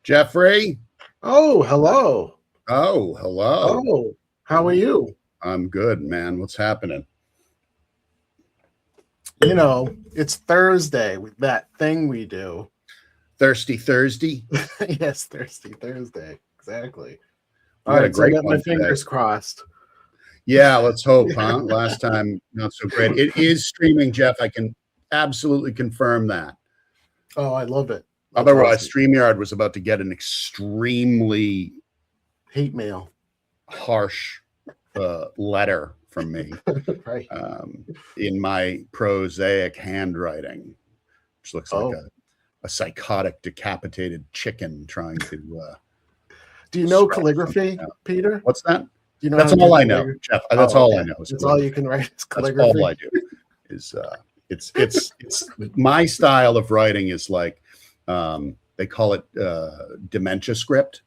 Jeffrey. Oh, hello. Oh, hello. Oh, how are you? I'm good, man. What's happening? You know, it's Thursday with that thing we do. Thirsty Thursday. Yes, Thirsty Thursday. Exactly. We All got a right, so I great got my one today. fingers crossed. Yeah, let's hope, huh? Last time, not so great. It is streaming, Jeff. I can absolutely confirm that. Oh, I love it. That's Otherwise, awesome. StreamYard was about to get an extremely Hate mail. harsh letter from me Right. in my prosaic handwriting, which looks like Oh. a psychotic, decapitated chicken trying to. Do you know scratch calligraphy, something out. Peter? What's that? Do you know That's how to all do I know, calligraphy? Jeff. That's all I know. That's all you can write is That's calligraphy. all I do. Is it's my style of writing is like they call it dementia script.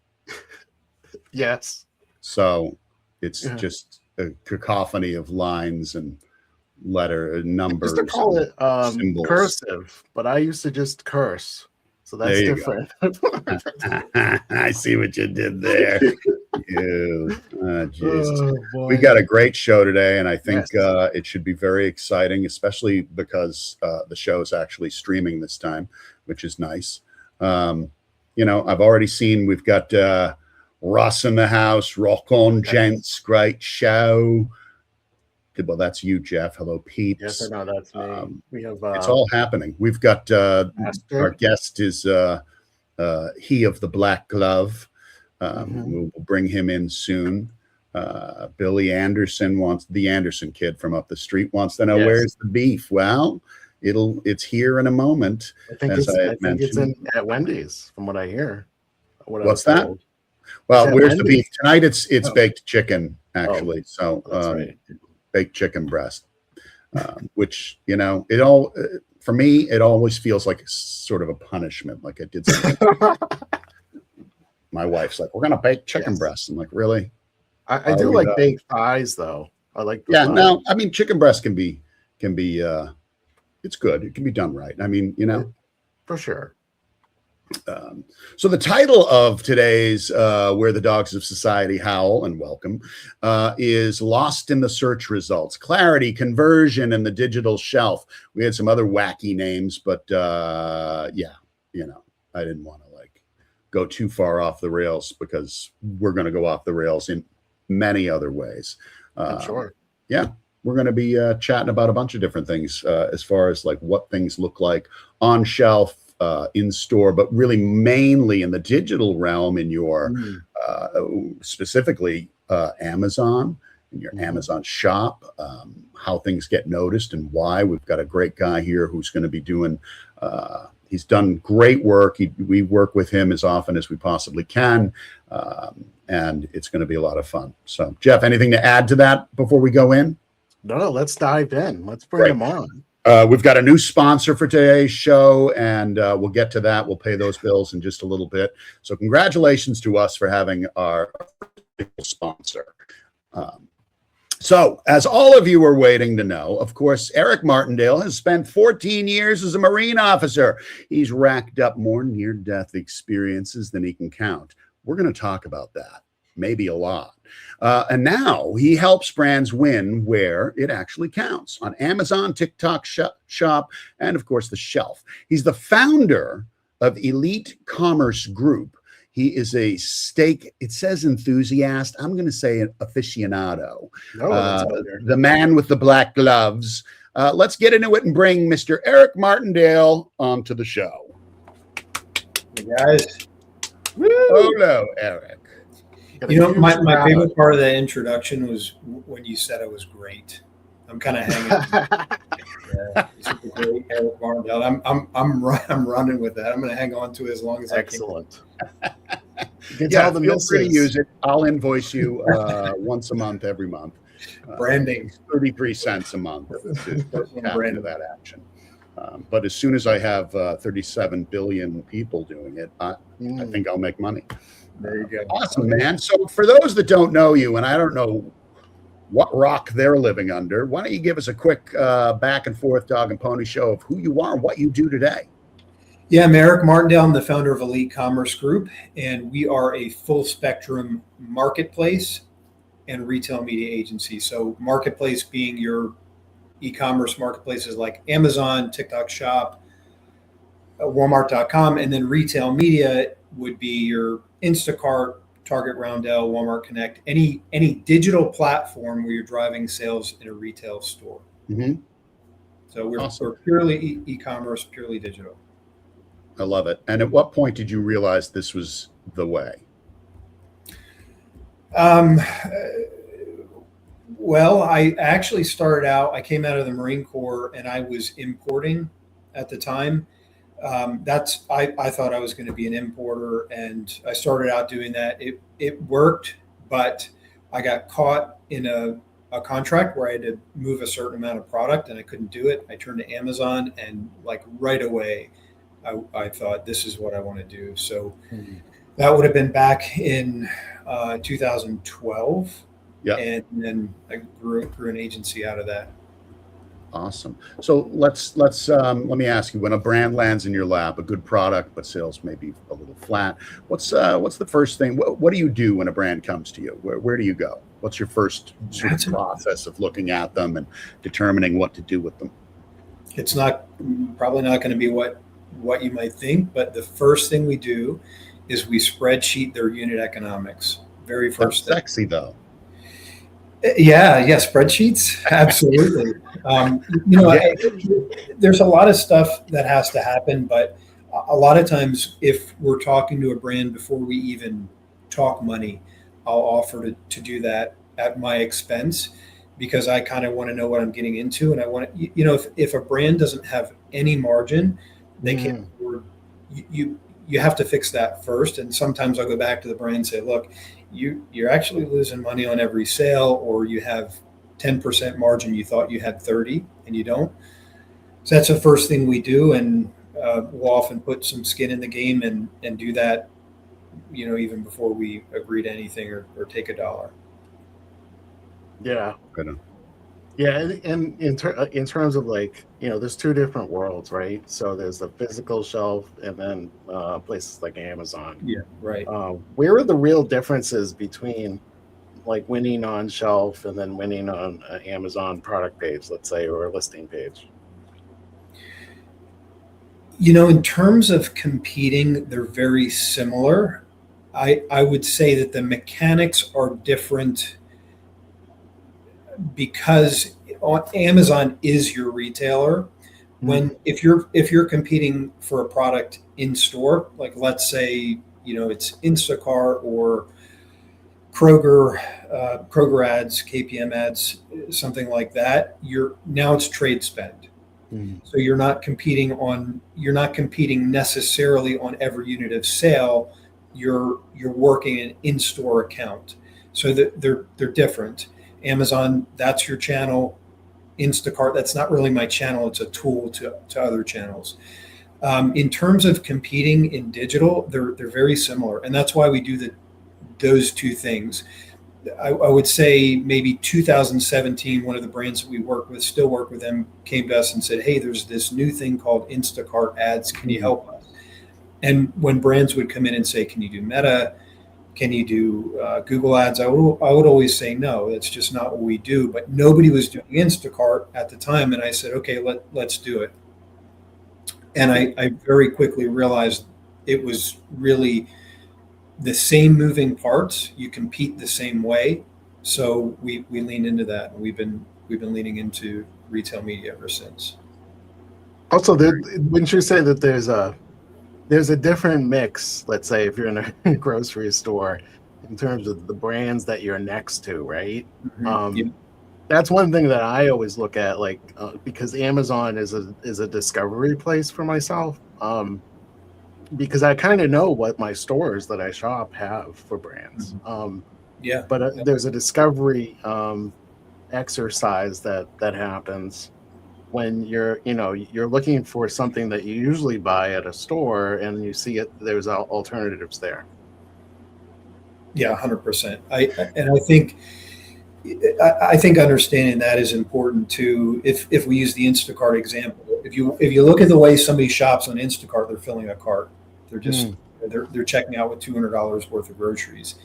Yes. So it's just a cacophony of lines and numbers. I used to call it symbols. cursive, but I used to just curse. So that's There you different. I see what you did there. Oh, boy. We got a great show today, and I think Yes. it should be very exciting, especially because the show is actually streaming this time, which is nice. I've already seen we've got Russ in the house. Rock on, gents. Great show. Well, that's you, Jeff. Hello, peeps. Yes, I know that's me. We have it's all happening. We've got our guest is he of the black glove. We'll bring him in soon. Billy Anderson the Anderson kid from up the street wants to know where's the beef. Well, it's here in a moment. I think it's at Wendy's, from what I hear. What's that? Well, where's the beef tonight? It's baked chicken, actually. So that's right. Baked chicken breast, which it all for me it always feels like sort of a punishment, like I did something. My wife's like, we're gonna bake chicken breast. I'm like, really? I do like baked thighs, though. I like thighs. No, I mean, chicken breast can be it's good. It can be done right. I mean, for sure. So the title of today's Where the Dogs of Society Howl, and welcome, is Lost in the Search Results, Clarity, Conversion, and the Digital Shelf. We had some other wacky names, but I didn't want to go too far off the rails because we're going to go off the rails in many other ways. I'm sure. Yeah, we're going to be chatting about a bunch of different things as far as like what things look like on shelf, in store, but really mainly in the digital realm in your specifically Amazon, in your Amazon shop, how things get noticed and why. We've got a great guy here who's going to be doing he's done great work. We work with him as often as we possibly can, and it's going to be a lot of fun. So Jeff, anything to add to that before we go in? No, let's dive in. Let's bring him on. We've got a new sponsor for today's show, and we'll get to that. We'll pay those bills in just a little bit. So congratulations to us for having our sponsor. So as all of you are waiting to know, of course, Eric Martindale has spent 14 years as a Marine officer. He's racked up more near-death experiences than he can count. We're going to talk about that, maybe a lot. And now he helps brands win where it actually counts, on Amazon, TikTok Shop, and of course the shelf. He's the founder of Elite Commerce Group. He is a steak, it says enthusiast. I'm going to say an aficionado. The man with the black gloves. Let's get into it and bring Mr. Eric Martindale onto the show. Hey guys. Woo. Hello, Eric. My favorite part of that introduction was when you said it was great. I'm kind of hanging. This is great, Eric Martindale. I'm running with that. I'm going to hang on to it as long as I can. Excellent. Feel free to use it. I'll invoice you once a month, every month. Branding, 33 cents a month to tap into that action. But as soon as I have 37 billion people doing it, I think I'll make money. There you go. Awesome, man. So for those that don't know you, and I don't know what rock they're living under, why don't you give us a quick back and forth dog and pony show of who you are and what you do today? Yeah, I'm Eric Martindale. I'm the founder of Elite Commerce Group, and we are a full spectrum marketplace and retail media agency. So marketplace being your e-commerce marketplaces like Amazon, TikTok Shop, Walmart.com, and then retail media would be your Instacart, Target, Roundel, Walmart Connect, any digital platform where you're driving sales in a retail store. Mm-hmm. So we're Awesome. purely e-commerce, purely digital. I love it. And at what point did you realize this was the way? Well, I actually started out, I came out of the Marine Corps and I was importing at the time. I thought I was going to be an importer, and I started out doing that. It worked, but I got caught in a contract where I had to move a certain amount of product and I couldn't do it. I turned to Amazon, and like right away, I thought this is what I want to do. So that would have been back in 2012. Yeah. And then I grew an agency out of that. Awesome. So let me ask you, when a brand lands in your lap, a good product, but sales may be a little flat, what's the first thing? What do you do when a brand comes to you? Where do you go? What's your first sort of process of looking at them and determining what to do with them? It's probably not going to be what you might think, but the first thing we do is we spreadsheet their unit economics. Very first thing. Sexy though. Yeah, spreadsheets, absolutely. There's a lot of stuff that has to happen, but a lot of times, if we're talking to a brand before we even talk money, I'll offer to do that at my expense, because I kind of want to know what I'm getting into, and I want to, if a brand doesn't have any margin, they can't afford. You have to fix that first, and sometimes I'll go back to the brand and say, look, you're actually losing money on every sale, or you have 10% margin. You thought you had 30 and you don't. So that's the first thing we do. And we'll often put some skin in the game and do that, even before we agree to anything or take a dollar. Yeah. Good. Yeah. And in terms of there's two different worlds, right? So there's the physical shelf and then places like Amazon. Yeah. Right. Where are the real differences between like winning on shelf and then winning on an Amazon product page, let's say, or a listing page? In terms of competing, they're very similar. I would say that the mechanics are different because Amazon is your retailer. If you're competing for a product in store, like let's say it's Instacart or Kroger ads, KPM ads, something like that, now it's trade spend. So you're not competing necessarily on every unit of sale. You're working an in-store account. So they're different. Amazon, that's your channel. Instacart, that's not really my channel. It's a tool to other channels. In terms of competing in digital, they're very similar. And that's why we do those two things. I would say maybe 2017, one of the brands that we still work with them, came to us and said, hey, there's this new thing called Instacart ads. Can you help us? And when brands would come in and say, can you do Meta? Can you do Google ads? I would always say, no, that's just not what we do. But nobody was doing Instacart at the time. And I said, okay, let's do it. And I very quickly realized it was really the same moving parts. You compete the same way. So we leaned into that. And we've been leaning into retail media ever since. Also, wouldn't you say that there's a different mix, let's say, if you're in a grocery store, in terms of the brands that you're next to, right? That's one thing that I always look at, because Amazon is a discovery place for myself, because I kind of know what my stores that I shop have for brands. But there's a discovery exercise that happens when you're looking for something that you usually buy at a store and you see there's alternatives there. Yeah, 100%. I think understanding that is important too. If we use the Instacart example, if you look at the way somebody shops on Instacart, they're filling a cart. They're just they're checking out with $200 worth of groceries.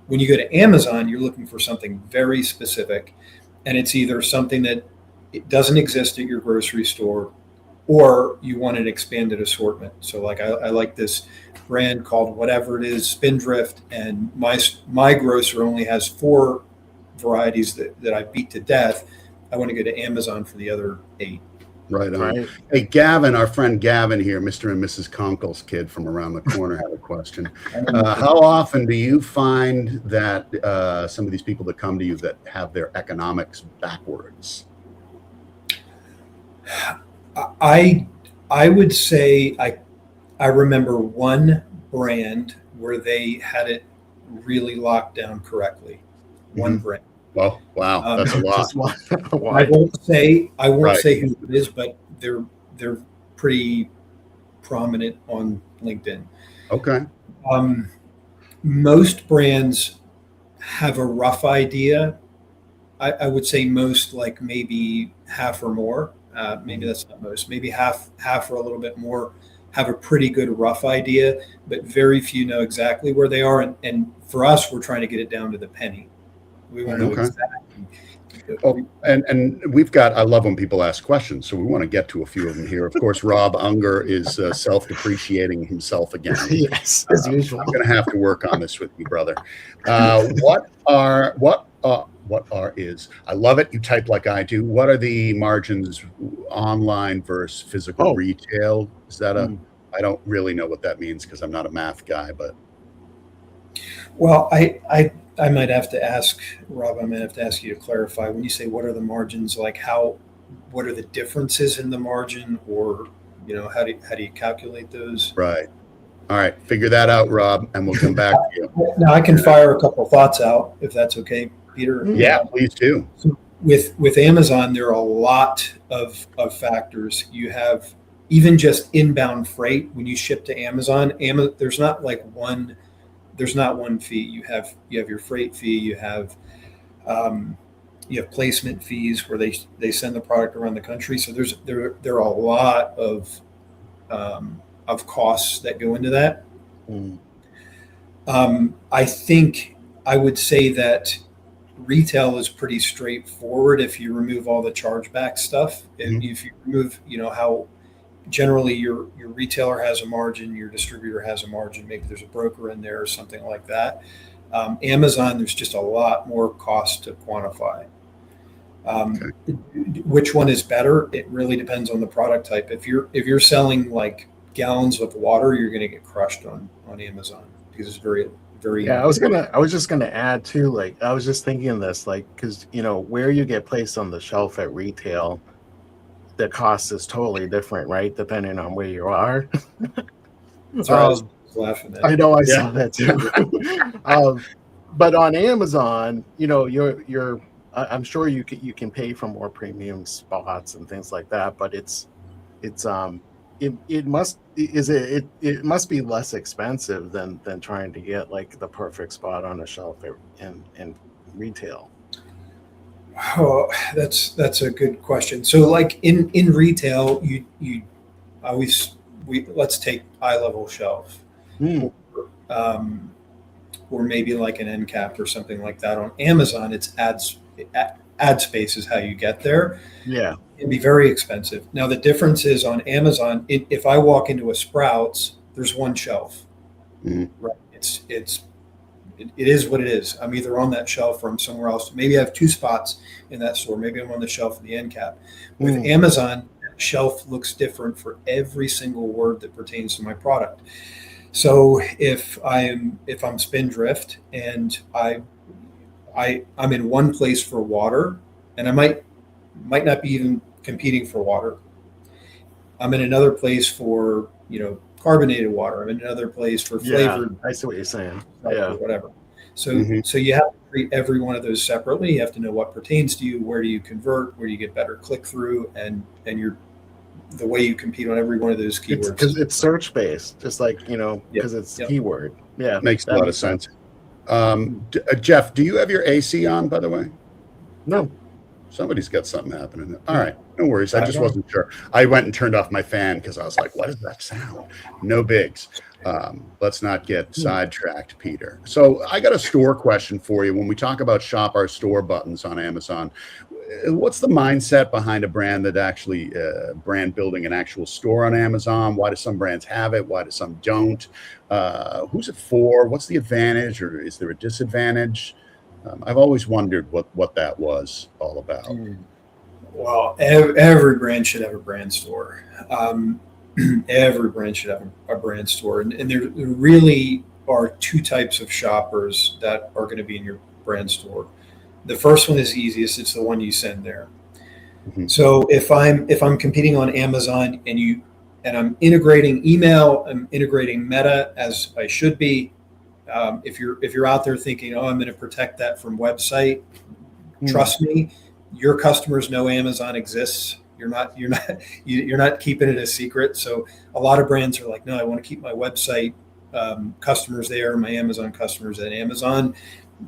When you go to Amazon, you're looking for something very specific, and it's either something that it doesn't exist at your grocery store, or you want an expanded assortment. So like I like this brand called whatever it is, Spindrift, and my grocer only has 4 varieties that I beat to death. I want to go to Amazon for the other 8. Right on. Hey, Gavin, our friend Gavin here, Mr. and Mrs. Conkle's kid from around the corner, had a question. How often do you find that some of these people that come to you that have their economics backwards? I would say I remember one brand where they had it really locked down correctly. One brand. Well, wow, that's a lot. I won't say Right. who it is, but they're pretty prominent on LinkedIn. Okay. Most brands have a rough idea. I would say most, like maybe half or more. Maybe that's not most. Maybe half or a little bit more have a pretty good rough idea, but very few know exactly where they are. And for us, we're trying to get it down to the penny. We want to know exactly. Oh, and we've got, I love when people ask questions, so we want to get to a few of them here. Of course, Rob Unger is self-depreciating himself again. Yes, as usual. I'm going to have to work on this with you, brother. I love it. You type like I do. What are the margins online versus physical retail? Is that I don't really know what that means because I'm not a math guy, but. Well, I might have to ask Rob. I might have to ask you to clarify when you say what are the margins, like what are the differences in the margin, or how do you calculate those? Right. All right, figure that out, Rob, and we'll come back to you. Now I can fire a couple of thoughts out if that's okay, Peter. Yeah, please do. So with Amazon, there are a lot of factors. You have even just inbound freight when you ship to Amazon. There's not one fee. You have your freight fee. You have placement fees where they send the product around the country. So there are a lot of costs that go into that. I think I would say that retail is pretty straightforward if you remove all the chargeback stuff. If you remove, how generally your retailer has a margin, your distributor has a margin, maybe there's a broker in there or something like that. Amazon, there's just a lot more cost to quantify. Which one is better? It really depends on the product type. If you're selling like gallons of water, you're going to get crushed on Amazon because it's very, very. Yeah, I was just gonna add too. Like, I was just thinking this, like, because where you get placed on the shelf at retail, the cost is totally different, right? Depending on where you are. That's right. I was laughing at. I know, I saw that too. But on Amazon, you're I'm sure you can pay for more premium spots and things like that, but it must be less expensive than trying to get like the perfect spot on a shelf in retail. Oh, that's a good question. So like in retail, let's take eye level shelf, or maybe like an end cap or something like that. On Amazon, it's ad space is how you get there. Yeah, it'd be very expensive. Now the difference is on Amazon, if I walk into a Sprouts, there's one shelf. Right? It is what it is. I'm either on that shelf or I'm somewhere else. Maybe I have 2 spots in that store. Maybe I'm on the shelf of the end cap. With Amazon, shelf looks different for every single word that pertains to my product. So if I'm Spindrift and I'm in one place for water, and I might not be even competing for water. I'm in another place for carbonated water. I'm in another place for flavored. I see what you're saying. Or whatever. So so you have to treat every one of those separately. You have to know what pertains to you. Where do you convert? Where do you get better click through? And the way you compete on every one of those keywords. Because it's search based, just like because it's keyword. Yeah, makes a lot of sense. Jeff, do you have your AC on, by the way? No. Somebody's got something happening. All right, no worries. I I just don't- wasn't sure. I went and turned off my fan because I was like, what is that sound? No bigs. Let's not get sidetracked, Peter. So I got a store question for you. When we talk about shop our store buttons on Amazon, what's the mindset behind a brand that actually brand building an actual store on Amazon? Why do some brands have it? Why do some don't? Who's it for? What's the advantage, or is there a disadvantage? I've always wondered what that was all about. Well, every brand should have a brand store. Every brand should have a brand store, and there really are two types of shoppers that are going to be in your brand store. The first one is easiest; it's the one you send there. Mhm. So if I'm competing on Amazon and I'm integrating email, I'm integrating Meta as I should be. If you're out there thinking, oh, I'm going to protect that from website, trust me, your customers know Amazon exists. You're not keeping it a secret. So a lot of brands are like, no, I want to keep my website customers there, my Amazon customers at Amazon.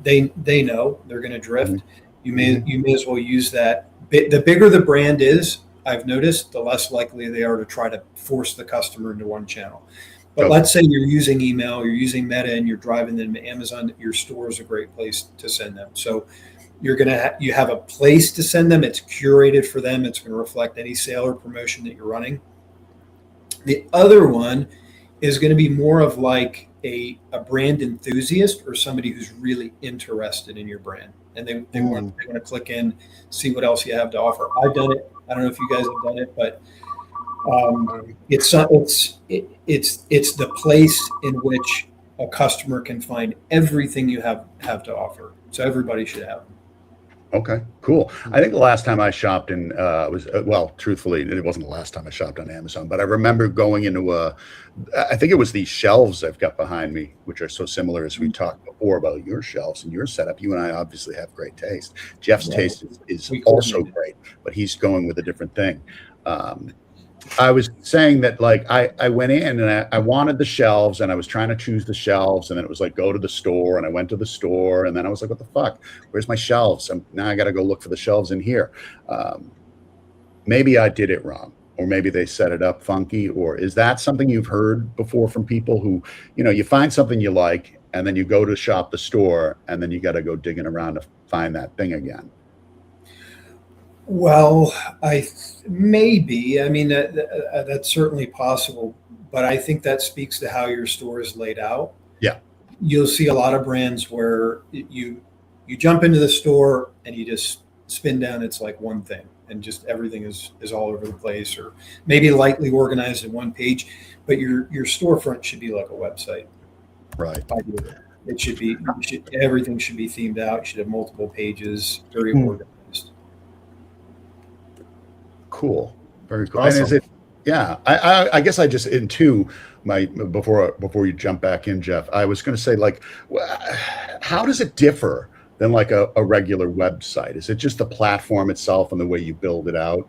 They know they're going to drift. You may as well use that. The bigger the brand is, I've noticed, the less likely they are to try to force the customer into one channel. But let's say you're using email, you're using Meta, and you're driving them to Amazon. Your store is a great place to send them. So you have a place to send them. It's curated for them. It's going to reflect any sale or promotion that you're running. The other one is going to be more of like a brand enthusiast or somebody who's really interested in your brand, and they want to click in, see what else you have to offer. I've done it. I don't know if you guys have done it, but it's the place in which a customer can find everything you have to offer. So everybody should have them. Okay, cool. I think the last time I shopped in was well, truthfully, it wasn't the last time I shopped on Amazon, but I remember going into I think it was these shelves I've got behind me, which are so similar as we talked before about your shelves and your setup. You and I obviously have great taste. Jeff's taste is also great, but he's going with a different thing. I was saying that like I went in and I wanted the shelves and I was trying to choose the shelves, and then it was like go to the store, and I went to the store, and then I was like, what the fuck? Where's my shelves? Now I got to go look for the shelves in here. Maybe I did it wrong, or maybe they set it up funky, or is that something you've heard before from people who, you find something you like and then you go to shop the store and then you got to go digging around to find that thing again? Well, maybe. I mean, that's certainly possible, but I think that speaks to how your store is laid out. Yeah. You'll see a lot of brands where you jump into the store and you just spin down. It's like one thing, and just everything is all over the place, or maybe lightly organized in one page. But your storefront should be like a website. Right. It should be. Everything should be themed out. You should have multiple pages, very organized. Cool. Very cool. Awesome. And is it, yeah, I guess I just, before you jump back in, Jeff, I was going to say, like, how does it differ than like a regular website? Is it just the platform itself and the way you build it out?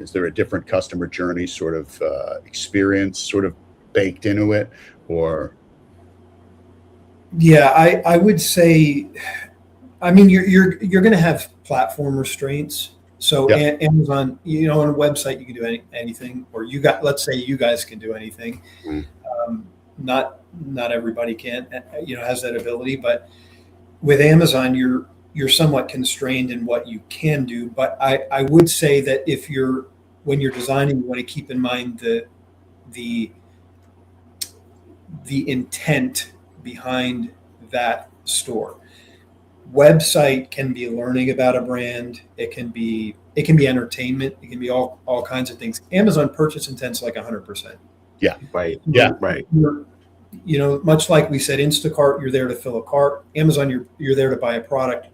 Is there a different customer journey sort of experience sort of baked into it, or? Yeah, I would say, I mean, you're going to have platform restraints. So Amazon, on a website, you can do anything, or let's say you guys can do anything. Not everybody can, has that ability, but with Amazon, you're somewhat constrained in what you can do. But I would say that when you're designing, you want to keep in mind the intent behind that store. Website can be learning about a brand. It can be entertainment. It can be all kinds of things. Amazon purchase intent's like 100%. Yeah. Right. Yeah. Right. Much like we said, Instacart, you're there to fill a cart. Amazon, you're there to buy a product.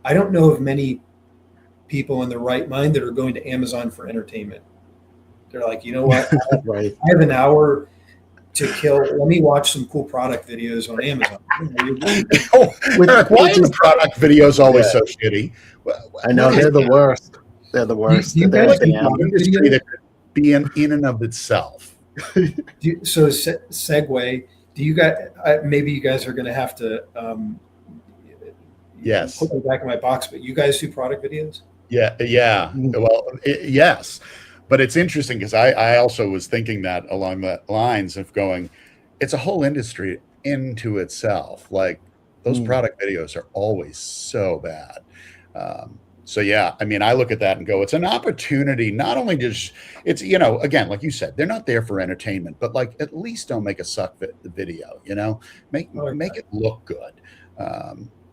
I don't know of many people in their right mind that are going to Amazon for entertainment. They're like, you know what? Right. I have an hour to kill. Let me watch some cool product videos on Amazon. Eric, why are the product videos always so shitty? I know they're the worst. They're the worst. You They're guys the can end. Industry that could be in and of itself. So segue. Do you guys? Maybe you guys are going to have to Yes. Put them back in my box, but you guys do product videos? Yeah. Well, yes, but it's interesting because I also was thinking that along the lines of going, it's a whole industry into itself. Like those product videos are always so bad. So yeah, I mean, I look at that and go, it's an opportunity. Not only just it's again, like you said, they're not there for entertainment, but like at least don't make a video. Make it look good.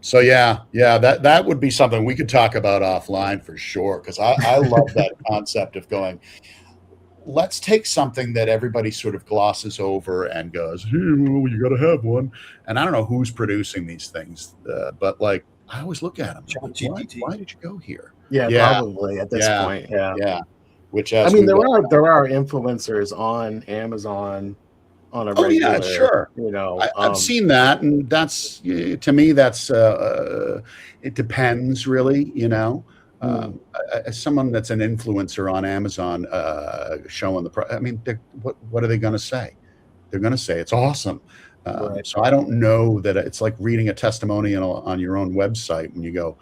So yeah, that would be something we could talk about offline for sure. Because I love that concept of going, let's take something that everybody sort of glosses over and goes, hey, well, you got to have one. And I don't know who's producing these things, but like I always look at them. Like, why did you go here? Yeah, probably at this point. Yeah. Which I mean, there are influencers on Amazon on a regular. Yeah, sure. I've seen that, and that's to me. That's it depends, really. Someone that's an influencer on Amazon showing I mean, what are they going to say? They're going to say it's awesome. Right. So I don't know that it's like reading a testimonial on your own website when you go,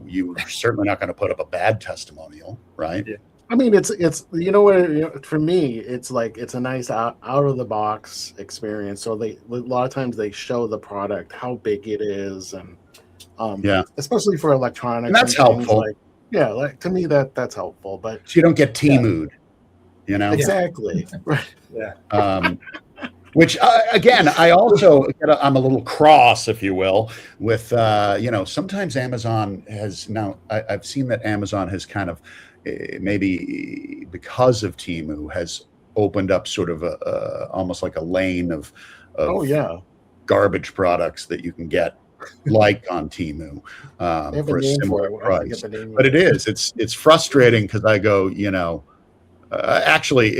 you're certainly not going to put up a bad testimonial, right? Yeah. I mean, it's for me, it's like it's a nice out of the box experience. So a lot of times they show the product, how big it is, and especially for electronics. And that's helpful. Like to me that's helpful. But so you don't get T-mood, exactly. Right. Yeah. Which again, I also I'm a little cross, if you will, with sometimes Amazon has now. I've seen that Amazon has kind of maybe because of Temu has opened up sort of almost like a lane of garbage products that you can get like on Temu for a similar price. But it's frustrating because I go, actually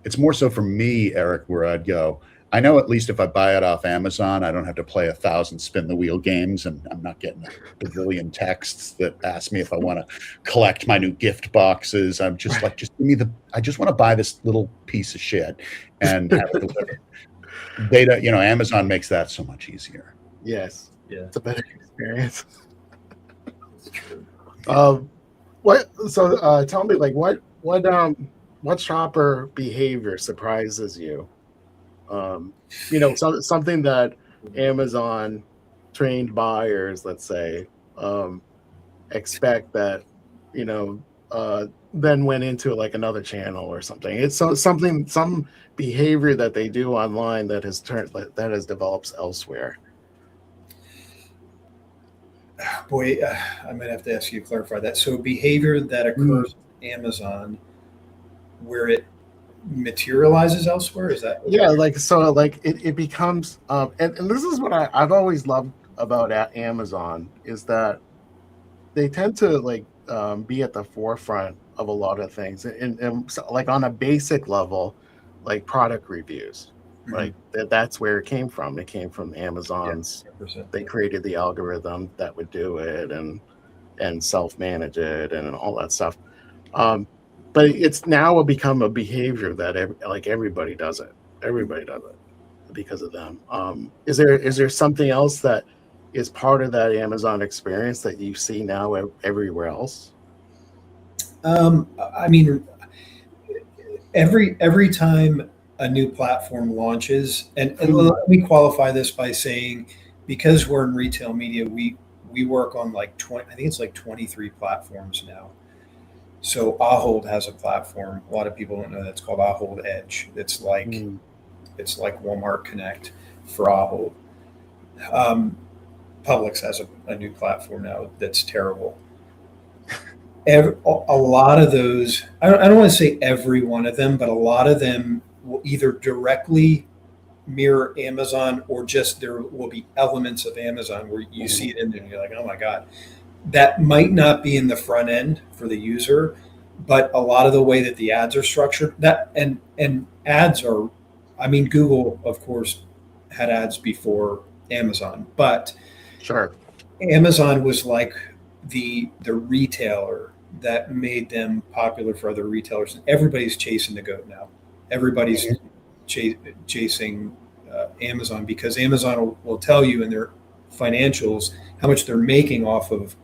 it's more so for me, Eric, where I'd go, I know at least if I buy it off Amazon, I don't have to play 1,000 spin the wheel games, and I'm not getting a bazillion texts that ask me if I want to collect my new gift boxes. I'm just like, just give me I just want to buy this little piece of shit and have it delivered. Amazon makes that so much easier. Yes. Yeah. It's a better experience. That's true. Tell me, like, what shopper behavior surprises you? Something that Amazon trained buyers, let's say, expect that, then went into like another channel or something. It's some behavior that they do online that has developed elsewhere. Boy, I might have to ask you to clarify that. So behavior that occurs on Amazon where it materializes elsewhere, is that it becomes and this is what I've always loved about Amazon is that they tend to be at the forefront of a lot of things and so, like on a basic level, like product reviews. Mm-hmm. Like that's where it came from. It came from Amazon's. Yeah, they created the algorithm that would do it and self-manage it and all that stuff. But it's now become a behavior that everybody does it. Everybody does it because of them. Is there something else that is part of that Amazon experience that you see now everywhere else? I mean, every time a new platform launches, and let me qualify this by saying, because we're in retail media, we work on I think it's 23 platforms now. So Ahold has a platform. A lot of people don't know that's called Ahold Edge. It's like Walmart Connect for Ahold. Publix has a new platform now that's terrible. A lot of those, I don't want to say every one of them, but a lot of them will either directly mirror Amazon or just there will be elements of Amazon where you see it in there and you're like, oh my God. That might not be in the front end for the user, but a lot of the way that the ads are structured, and ads are, I mean, Google, of course, had ads before Amazon, but sure, Amazon was like the retailer that made them popular for other retailers. Everybody's chasing the goat now. Everybody's chasing Amazon because Amazon will tell you in their financials, how much they're making off of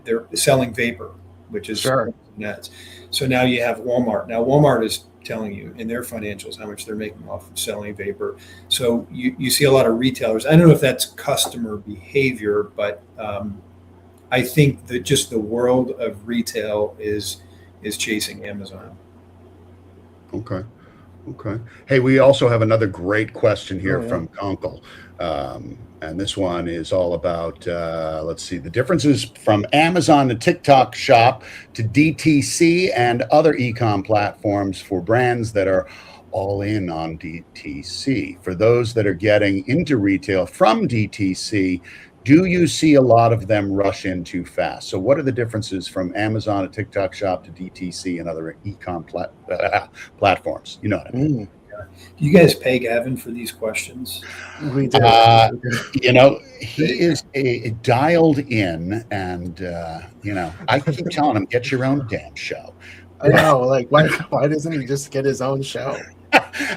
they're selling vapor, which is Sure. nuts. So now you have Walmart. Now Walmart is telling you in their financials how much they're making off of selling vapor. So you see a lot of retailers. I don't know if that's customer behavior, but I think that just the world of retail is chasing Amazon. Okay. Hey, we also have another great question here Oh, yeah. from Conkle. And this one is all about, let's see, the differences from Amazon to TikTok Shop to DTC and other e-com platforms for brands that are all in on DTC. For those that are getting into retail from DTC, do you see a lot of them rush in too fast? So what are the differences from Amazon to TikTok Shop to DTC and other e-com platforms? You know what I mean? Do you guys pay Gavin for these questions? We do. He is dialed in, and I keep telling him, get your own damn show. I know, like why doesn't he just get his own show?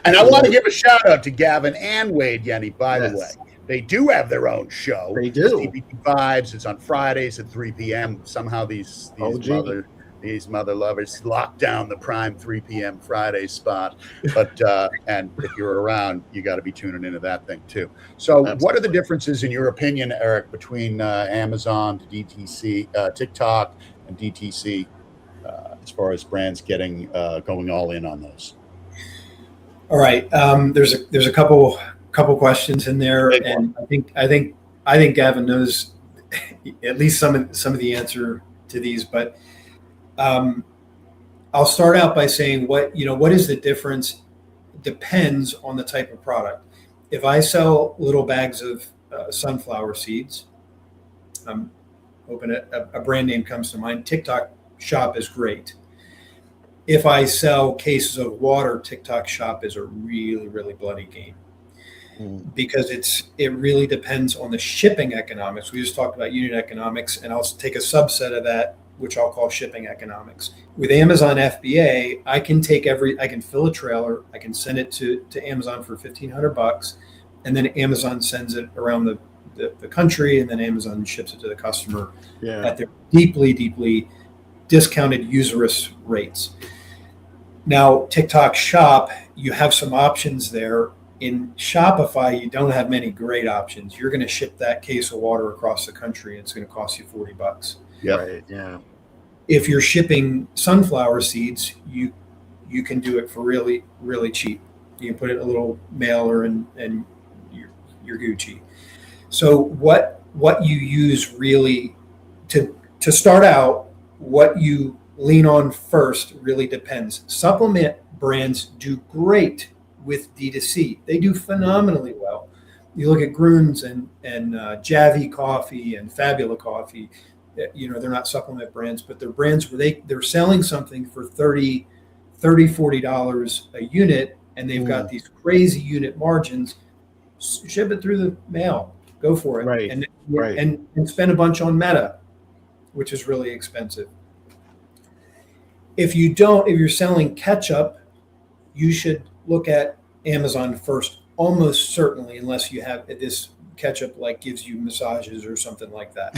And I want to give a shout out to Gavin and Wade Yenny, by the Yes. way. They do have their own show. They do. CBD Vibes. It's on Fridays at 3 p.m. Somehow these mother lovers lock down the prime 3 p.m. Friday spot. But and if you're around, you got to be tuning into that thing too. So, Absolutely. What are the differences, in your opinion, Eric, between Amazon to DTC, TikTok, and DTC, as far as brands getting going all in on those? All right. There's a couple questions in there, and I think Gavin knows at least some of the answer to these. But I'll start out by saying what is the difference depends on the type of product. If I sell little bags of sunflower seeds, I'm hoping a brand name comes to mind. TikTok Shop is great. If I sell cases of water, TikTok Shop is a really, really bloody game. Because it really depends on the shipping economics. We just talked about unit economics, and I'll take a subset of that, which I'll call shipping economics. With Amazon FBA, I can fill a trailer, I can send it to Amazon for $1,500, and then Amazon sends it around the country, and then Amazon ships it to the customer at their deeply, deeply discounted usurious rates. Now, TikTok Shop, you have some options there. In Shopify, you don't have many great options. You're going to ship that case of water across the country, and it's going to cost you $40. Yeah. Right. Yeah. If you're shipping sunflower seeds, you can do it for really, really cheap. You can put it in a little mailer, and you're Gucci. So what you use really to start out, what you lean on first really depends. Supplement brands do great with D2C. They do phenomenally well. You look at Grooms and Javi Coffee and Fabula Coffee. They're not supplement brands, but they're brands where they're selling something for $30, $40 a unit, and they've got these crazy unit margins. Ship it through the mail. Go for it. Right. And spend a bunch on Meta, which is really expensive. If you're selling ketchup, you should look at Amazon first, almost certainly, unless you have this ketchup gives you massages or something like that.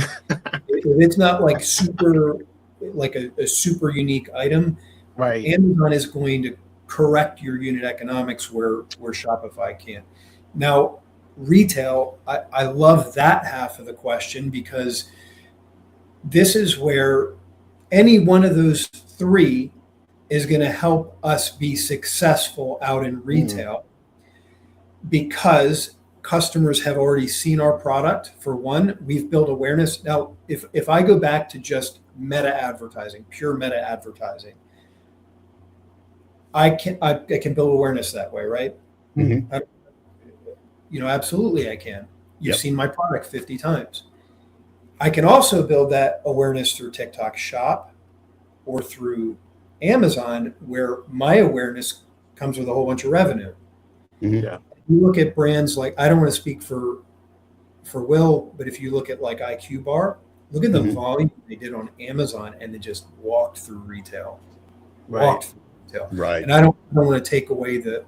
If it's not a super unique item, Right. Amazon is going to correct your unit economics where Shopify can't. Now, retail, I love that half of the question, because this is where any one of those three is going to help us be successful out in retail, because customers have already seen our product. For one, we've built awareness. Now, if I go back to just meta advertising, pure meta advertising, I can build awareness that way, right? Mm-hmm. Absolutely I can. You've seen my product 50 times. I can also build that awareness through TikTok Shop or through Amazon, where my awareness comes with a whole bunch of revenue. Mm-hmm. Yeah. You look at brands like, I don't want to speak for Will, but if you look at IQ Bar, look at the volume they did on Amazon, and they just walked through retail. Right. Right. And I don't want to take away the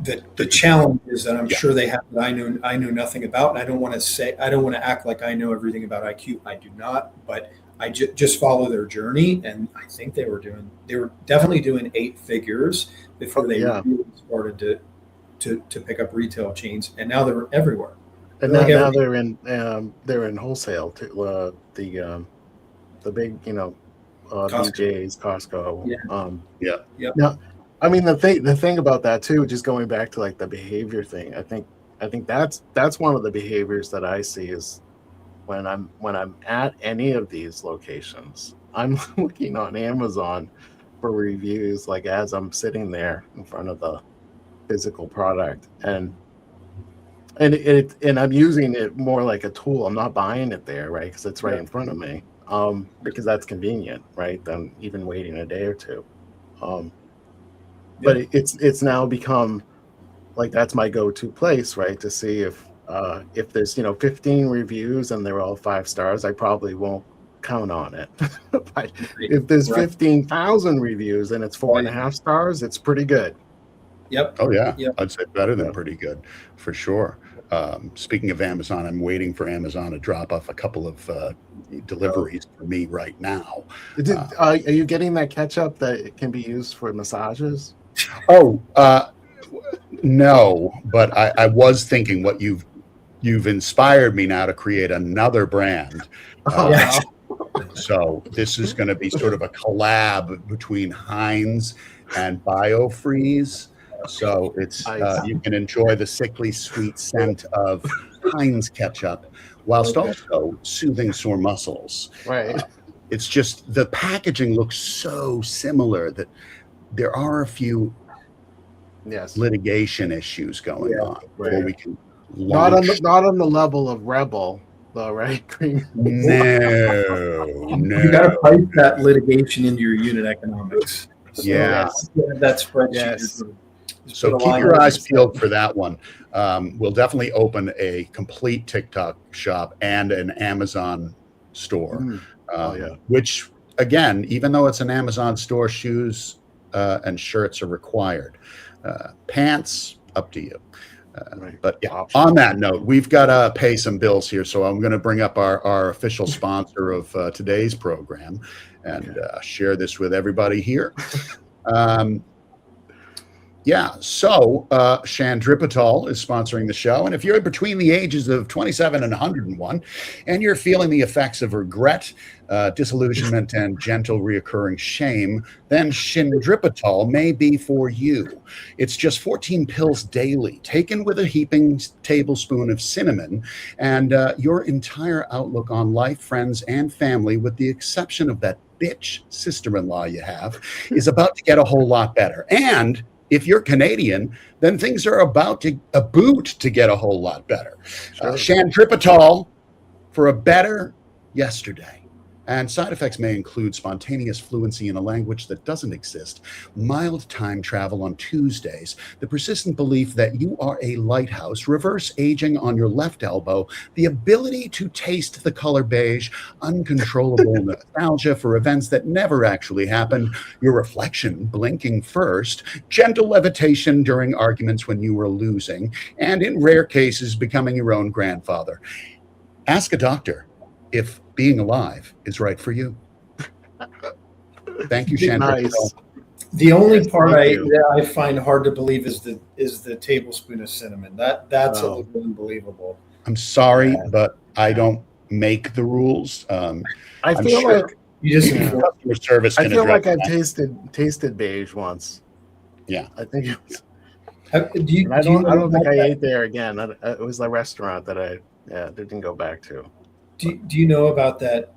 the challenges that I'm sure they have that I know nothing about, and I don't want to act like I know everything about IQ. I do not, but I just follow their journey, and I think they were definitely doing 8 figures before they really started to pick up retail chains, and now they're everywhere. And now they're in wholesale too. The big BJ's, Costco. Yeah. Now, I mean the thing about that too, just going back to like the behavior thing. I think that's one of the behaviors that I see is when I'm at any of these locations, I'm looking on Amazon for reviews, like as I'm sitting there in front of the physical product, and I'm using it more like a tool. I'm not buying it there, right? Because it's right in front of me. Because that's convenient, right? Than even waiting a day or two. But it's now become like that's my go-to place, right? To see if there's 15 reviews and they're all 5 stars, I probably won't count on it. But if there's 15,000 reviews and it's 4.5 stars, it's pretty good. Yep. Oh yeah. I'd say better than pretty good, for sure. Speaking of Amazon, I'm waiting for Amazon to drop off a couple of deliveries for me right now. Are you getting that ketchup that can be used for massages? No, but I was thinking what you've inspired me now to create another brand. So this is going to be sort of a collab between Heinz and BioFreeze. So it's you can enjoy the sickly sweet scent of Heinz ketchup whilst also soothing sore muscles. Right. It's just the packaging looks so similar that there are a few litigation issues going on before we can launch. Not on the level of Rebel, though, right? No. You got to price that litigation into your unit economics. So that spreadsheet. Yes. So keep your eyes peeled for that one. We'll definitely open a complete TikTok shop and an Amazon store. Which, again, even though it's an Amazon store, shoes and shirts are required. Pants, up to you. But on that note, we've got to pay some bills here. So I'm going to bring up our official sponsor of today's program and share this with everybody here. So Chandripatal is sponsoring the show. And if you're between the ages of 27 and 101 and you're feeling the effects of regret, disillusionment, and gentle reoccurring shame, then Chandripatal may be for you. It's just 14 pills daily, taken with a heaping tablespoon of cinnamon, and your entire outlook on life, friends, and family, with the exception of that bitch sister-in-law you have, is about to get a whole lot better. And if you're Canadian, then things are about to get a whole lot better. Chandripatal for a better yesterday. And side effects may include spontaneous fluency in a language that doesn't exist, mild time travel on Tuesdays, the persistent belief that you are a lighthouse, reverse aging on your left elbow, the ability to taste the color beige, uncontrollable nostalgia for events that never actually happened, your reflection blinking first, gentle levitation during arguments when you were losing, and in rare cases, becoming your own grandfather. Ask a doctor if being alive is right for you. Thank you, Chandra. Nice. The only part that I find hard to believe is the tablespoon of cinnamon. That's a little unbelievable. I'm sorry, but I don't make the rules. I feel like you just customer service. I feel like I've tasted beige once. Yeah, I think it was. I don't think I ate there again. It was the restaurant that I didn't go back to. Do you know about that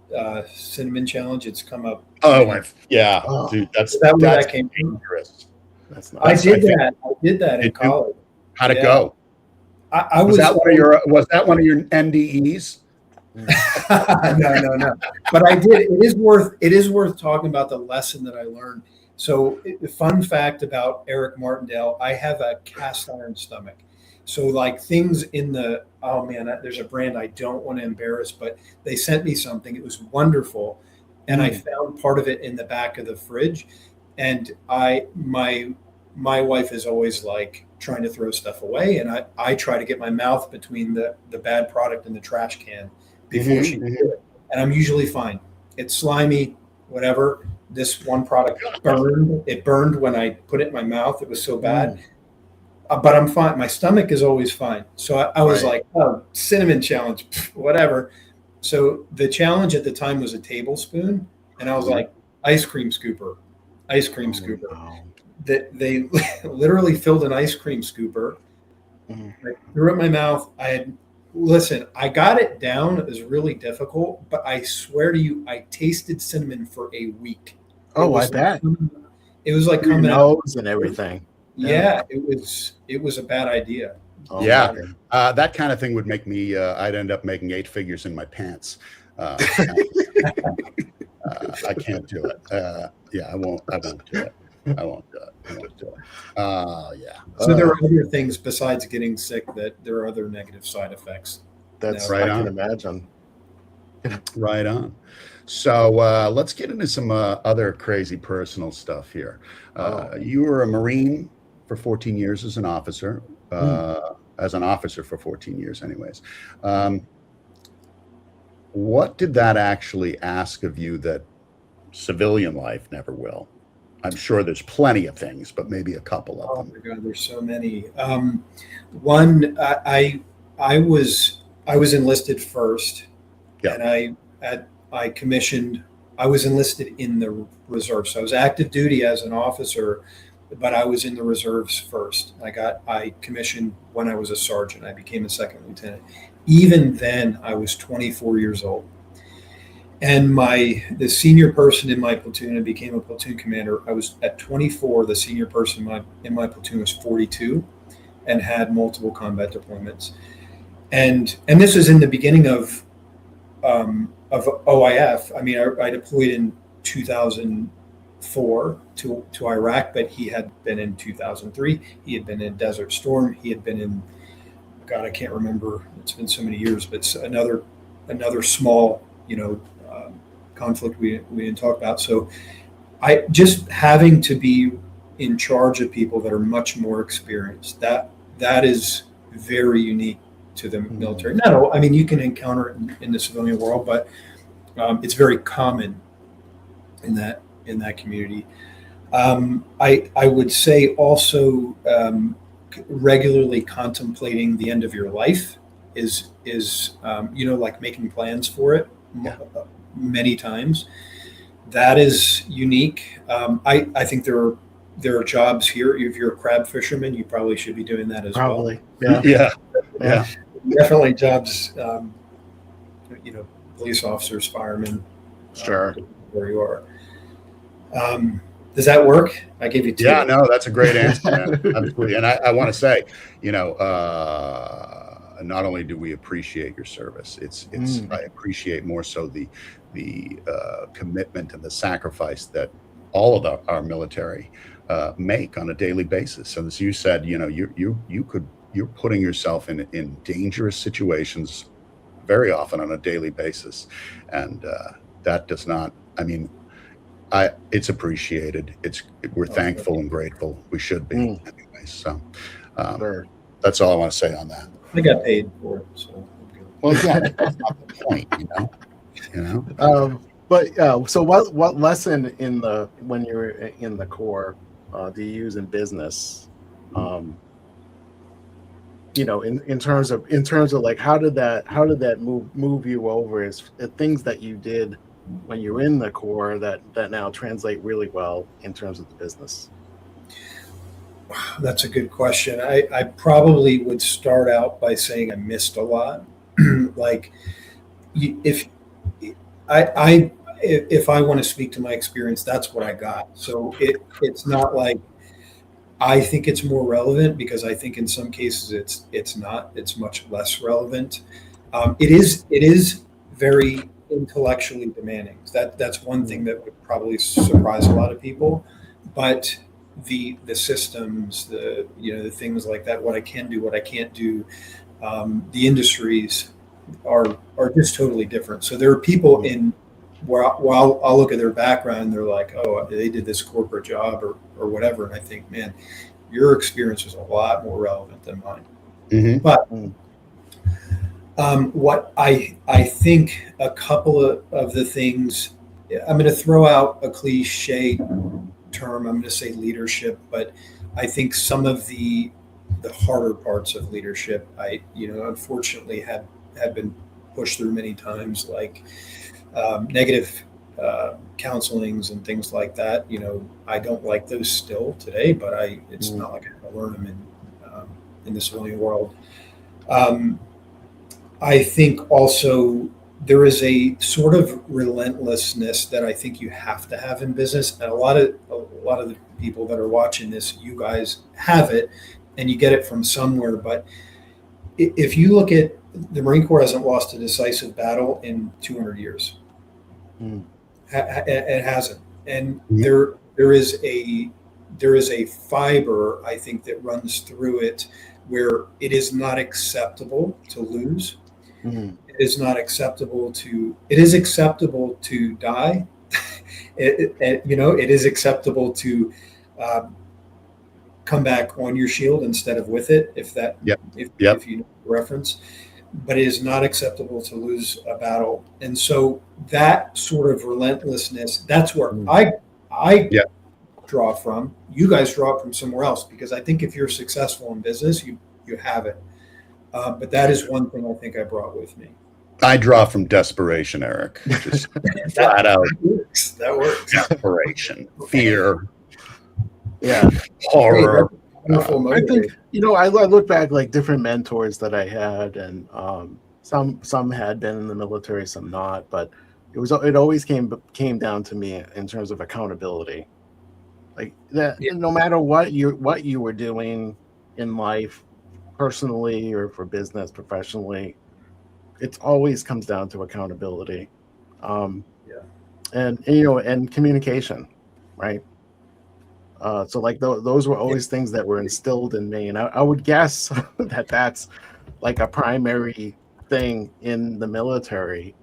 cinnamon challenge? It's come up. Dude, that's where that came dangerous. I did that in college. How'd it go? Was that one of your NDEs? No. But I did. It is worth talking about the lesson that I learned. So, fun fact about Eric Martindale: I have a cast iron stomach. So like things in there's a brand I don't want to embarrass, but they sent me something. It was wonderful. And I found part of it in the back of the fridge. And my wife is always like trying to throw stuff away, and I try to get my mouth between the bad product and the trash can before she can do it, and I'm usually fine. It's slimy, whatever. This one product burned. It burned when I put it in my mouth. It was so bad. But I'm fine. My stomach is always fine. So I was like, oh, cinnamon challenge, whatever. So the challenge at the time was a tablespoon. And I was like, ice cream scooper. Wow. They literally filled an ice cream scooper. I threw it in my mouth. I got it down. It was really difficult, but I swear to you, I tasted cinnamon for a week. Oh, I bet. It was like coming out and everything. Yeah, it was a bad idea. Oh, yeah, that kind of thing would make me. I'd end up making 8 figures in my pants. I can't do it. Yeah, I won't do it. I won't do it. Yeah. So there are other things besides getting sick that there are other negative side effects. That's right. I can imagine. Right on. So let's get into some other crazy personal stuff here. You were a Marine for 14 years as an officer, for 14 years anyways. What did that actually ask of you that civilian life never will? I'm sure there's plenty of things, but maybe a couple of them. Oh my God, there's so many. One, I was enlisted first, and I commissioned. I was enlisted in the reserves. So I was active duty as an officer, but I was in the reserves first. I commissioned when I was a sergeant. I became a second lieutenant. Even then, I was 24 years old. And the senior person in my platoon, I became a platoon commander. I was at 24. The senior person in my platoon was 42 and had multiple combat deployments. And this was in the beginning of OIF. I mean, I deployed in 2004 to Iraq, but he had been in 2003. He had been in Desert Storm. He had been in, God, I can't remember. It's been so many years, but another small, conflict we didn't talk about. So I just having to be in charge of people that are much more experienced, that is very unique to the military. I mean, you can encounter it in the civilian world, but it's very common in that community. I would say also regularly contemplating the end of your life is like making plans for it. Many times. That is unique. I think there are jobs here. If you're a crab fisherman, you probably should be doing that as well. Yeah. Definitely jobs. Police officers, firemen. Sure. Where you are. Does that work? I gave you 2. Yeah, no, that's a great answer, man. Absolutely. And I want to say, not only do we appreciate your service, I appreciate more so the commitment and the sacrifice that all of our military make on a daily basis. So as you said, you're putting yourself in dangerous situations very often on a daily basis, and that does not. I mean, it's appreciated. We're thankful and grateful. We should be anyway. So that's all I want to say on that. I got paid for it, so. Well, yeah, that's not the point, So what lesson when you're in the Corps do you use in business? In terms of like how did that move you over as things that you did when you were in the Corps that now translate really well in terms of the business? That's a good question. I probably would start out by saying I missed a lot. Like, if I want to speak to my experience, that's what I got. So it's not like I think it's more relevant, because I think in some cases it's not. It's much less relevant. It is very intellectually demanding. That's one thing that would probably surprise a lot of people, but the systems, the things like that, what I can do, what I can't do, the industries are just totally different. So there are people while I'll look at their background, they're like, oh, they did this corporate job or whatever, and I think, man, your experience was a lot more relevant than mine. Mhm. But what I think a couple of the things, I'm going to throw out a cliche term. I'm going to say leadership, but I think some of the harder parts of leadership, unfortunately have been pushed through many times, like negative counselings and things like that. I don't like those still today, but it's not like I have to learn them in the civilian world. I think also there is a sort of relentlessness that I think you have to have in business, and a lot of the people that are watching this, you guys have it, and you get it from somewhere. But if you look at the Marine Corps, hasn't lost a decisive battle in 200 years. It hasn't, and there is a fiber, I think, that runs through it, where it is not acceptable to lose. It is not acceptable to. It is acceptable to die. It is acceptable to come back on your shield instead of with it, if you know the reference. But it is not acceptable to lose a battle, and so that sort of relentlessness. That's where I draw from. You guys draw from somewhere else, because I think if you're successful in business, you have it. But that is one thing I think I brought with me. I draw from desperation, Eric. Just flat out. That works. Desperation, fear, Yeah, horror. I think I look back, like different mentors that I had, and some had been in the military, some not, but it always came down to me in terms of accountability. Like that, no matter what you were doing in life, personally or for business, professionally, it always comes down to accountability, and communication, right? So like those were always things that were instilled in me, and I would guess that that's like a primary thing in the military.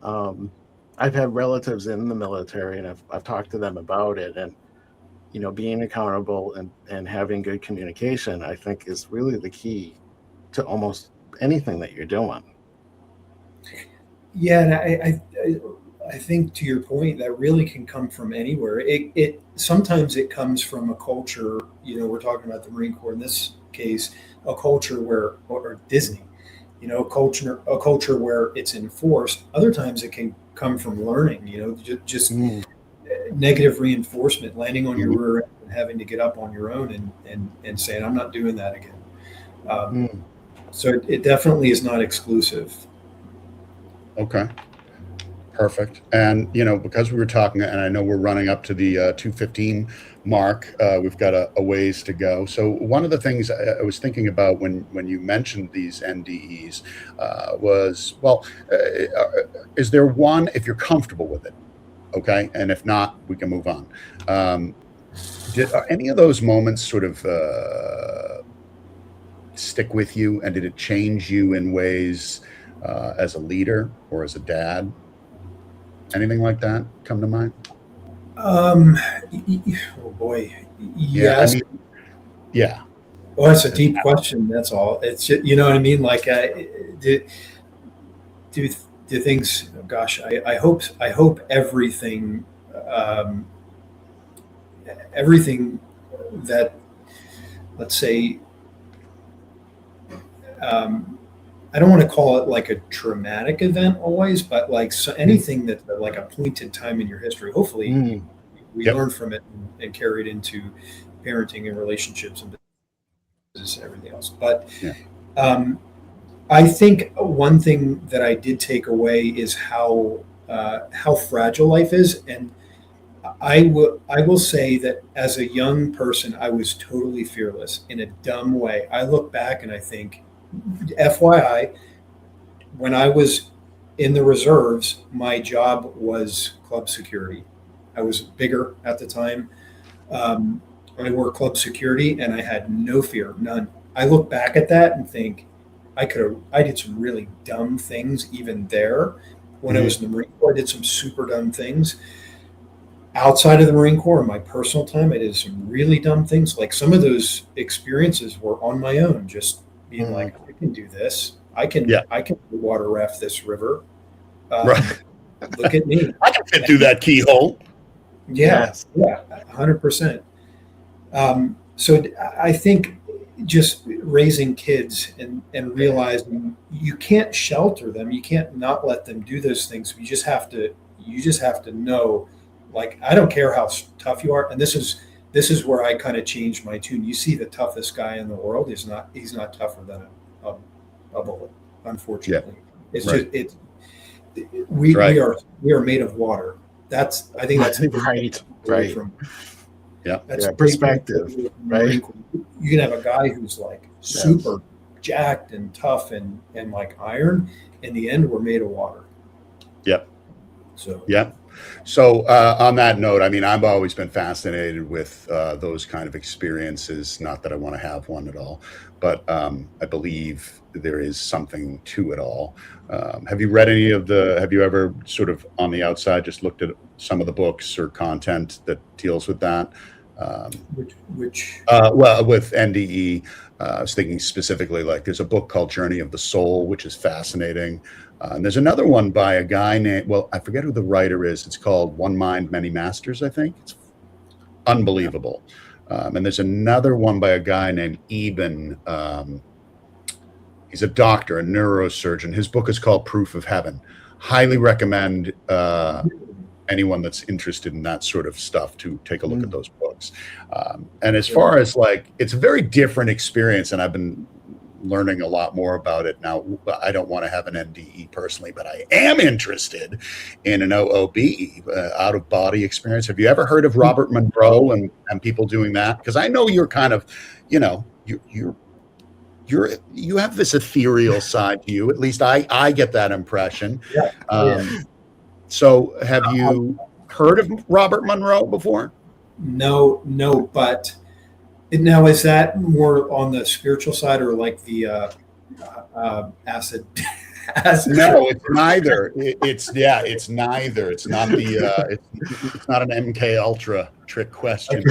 I've had relatives in the military, and I've talked to them about it, and being accountable and having good communication, I think, is really the key to almost anything that you're doing. Yeah, and I think, to your point, that really can come from anywhere. It sometimes it comes from a culture. We're talking about the Marine Corps in this case, a culture or Disney, a culture where it's enforced. Other times it can come from learning. Just negative reinforcement, landing on your rear end and having to get up on your own and saying, "I'm not doing that again." So it definitely is not exclusive. Okay. Perfect. And, because we were talking, and I know we're running up to the 2:15 mark, we've got a ways to go. So one of the things I was thinking about when you mentioned these NDEs was, is there one, if you're comfortable with it, okay, and if not, we can move on. Are any of those moments sort of stick with you, and did it change you in ways as a leader or as a dad? Anything like that come to mind? Oh boy, yes. Yeah. Well, that's a deep question. That's all. It's just, you know what I mean. Like, do things? Oh gosh, I hope everything, everything that, let's say, I don't want to call it like a traumatic event always, but like anything that's like a point in time in your history, hopefully we learn from it and carry it into parenting and relationships and business and everything else. But I think one thing that I did take away is how fragile life is. And I will say that as a young person, I was totally fearless in a dumb way. I look back and I think, FYI, when I was in the reserves, my job was club security. I was bigger at the time. I worked club security, and I had no fear, none. I look back at that and think I did some really dumb things even there. When I was in the Marine Corps, I did some super dumb things. outside of the Marine Corps, in my personal time, I did some really dumb things. Like some of those experiences were on my own, just being like, I can do this. I can water raft this river. Right. Look at me. I can fit through that keyhole. Yeah, 100%. So I think just raising kids and realizing you can't shelter them, you can't not let them do those things. You just have to know, like, I don't care how tough you are. And this is where I kind of changed my tune. You see the toughest guy in the world, he's not tougher than a bullet, unfortunately. It's just we are made of water. I think that's right. From, that's perspective, right? You can have a guy who's like super jacked and tough and like iron. In the end, we're made of water. Yep. So So on that note, I mean, I've always been fascinated with those kind of experiences. Not that I want to have one at all, but I believe there is something to it all. Have you read have you ever sort of on the outside just looked at some of the books or content that deals with that? Well, with NDE, I was thinking specifically, like, there's a book called Journey of the Soul, which is fascinating. And there's another one by a guy named, well, I forget who the writer is. It's called One Mind, Many Masters, I think. It's unbelievable. And there's another one by a guy named Eben. He's a doctor, a neurosurgeon. His book is called Proof of Heaven. Highly recommend anyone that's interested in that sort of stuff to take a look at those books. And as far as, like, it's a very different experience, and I've been learning a lot more about it now. I don't want to have an NDE personally, but I am interested in an OOB, out of body experience. Have you ever heard of Robert Monroe and people doing that? Because I know you're kind of, you have this ethereal side to you. At least I get that impression. So have you heard of Robert Monroe before? No, but now, is that more on the spiritual side or like the acid? No, it's neither. It's neither. It's not it's not an MK Ultra trick question.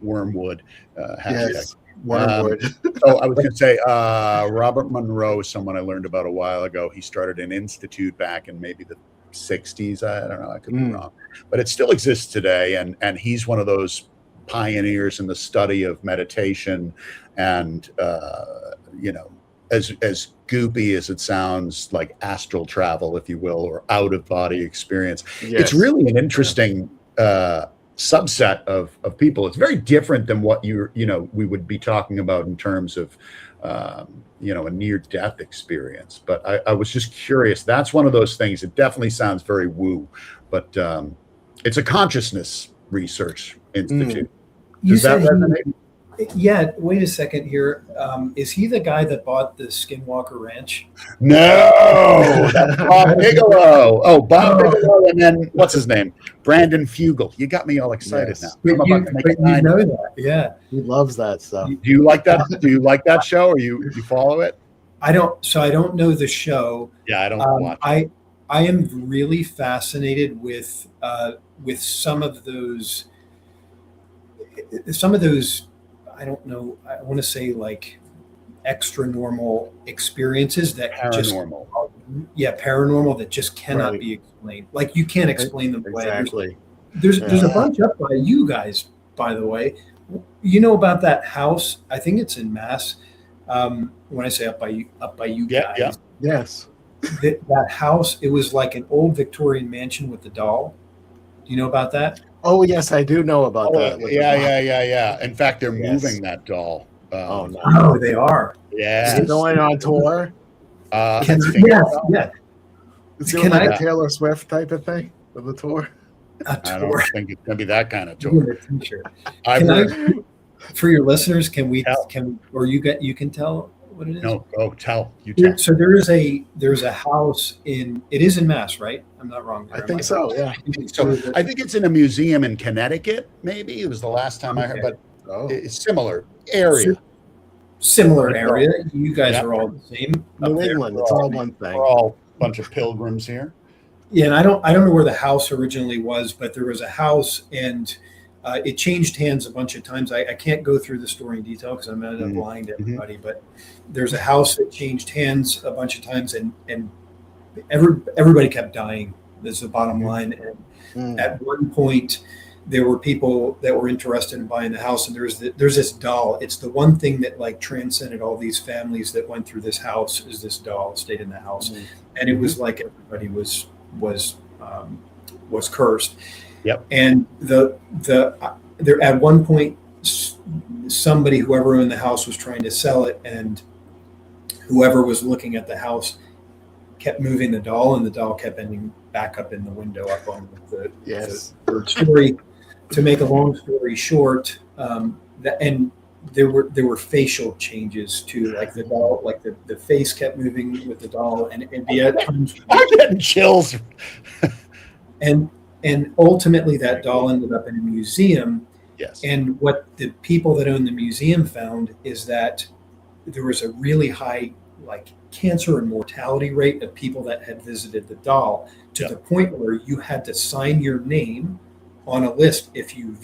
Wormwood. Yes. Wormwood. So I was going to say, Robert Monroe is someone I learned about a while ago. He started an institute back in maybe the 60s. I don't know. I could be wrong, but it still exists today. And he's one of those pioneers in the study of meditation. And, as goopy as it sounds, like astral travel, if you will, or out of body experience. Yes. It's really an interesting subset of people. It's very different than what we would be talking about in terms of a near-death experience. But I was just curious. That's one of those things. It definitely sounds very woo, but it's a consciousness research institute. Does that resonate? Yeah. Wait a second here. Is he the guy that bought the Skinwalker Ranch? No, that's Bob Bigelow. Oh, Bob Bigelow, and then what's his name? Brandon Fugel. You got me all excited now. You know that, yeah. He loves that stuff. Do you like that? Do you like that show, or you follow it? I don't. So I don't know the show. Yeah, I don't watch it. I am really fascinated with some of those. I don't know. I want to say like extra normal experiences that paranormal. Paranormal that just cannot be explained. Like you can't explain them away. Exactly. There's a bunch up by you guys, by the way. You know about that house? I think it's in Mass. When I say up by you guys. Yeah. Yes. That house. It was like an old Victorian mansion with the doll. Do you know about that? Oh, yes, I do know about that. Yeah. In fact, they're moving that doll. No, they are. Yeah. Is it going on tour? Yeah. Is it like a Taylor Swift type of thing with the tour? I don't think it's going to be that kind of tour. For your listeners, can you can tell what it is? No, tell. You tell. So there's a house it is in Mass, right? I'm not wrong. I think so, yeah. I think it's in a museum in Connecticut, maybe. It was the last time I heard, but it's similar area. Similar area. You guys are all the same. New England, it's all one thing. We're all a bunch of pilgrims here. Yeah, and I don't know where the house originally was, but there was a house, and it changed hands a bunch of times. I can't go through the story in detail because I'm not Mhm. blind to Mhm. everybody, but there's a house that changed hands a bunch of times, and everybody kept dying. This is the bottom Mhm. line. And Mm. at one point, there were people that were interested in buying the house, and there's this doll. It's the one thing that like transcended all these families that went through this house. Is this doll stayed in the house, Mm. and it was like everybody was um, was cursed. Yep. And there at one point, somebody, whoever owned the house, was trying to sell it, and whoever was looking at the house kept moving the doll, and the doll kept ending back up in the window up on Yes. the third story. To make a long story short, and there were facial changes too, like the doll, like the face kept moving with the doll, and be at times, I'm getting chills. and ultimately that doll ended up in a museum. Yes. And what the people that own the museum found is that there was a really high like cancer and mortality rate of people that had visited the doll, to the point where you had to sign your name on a list if you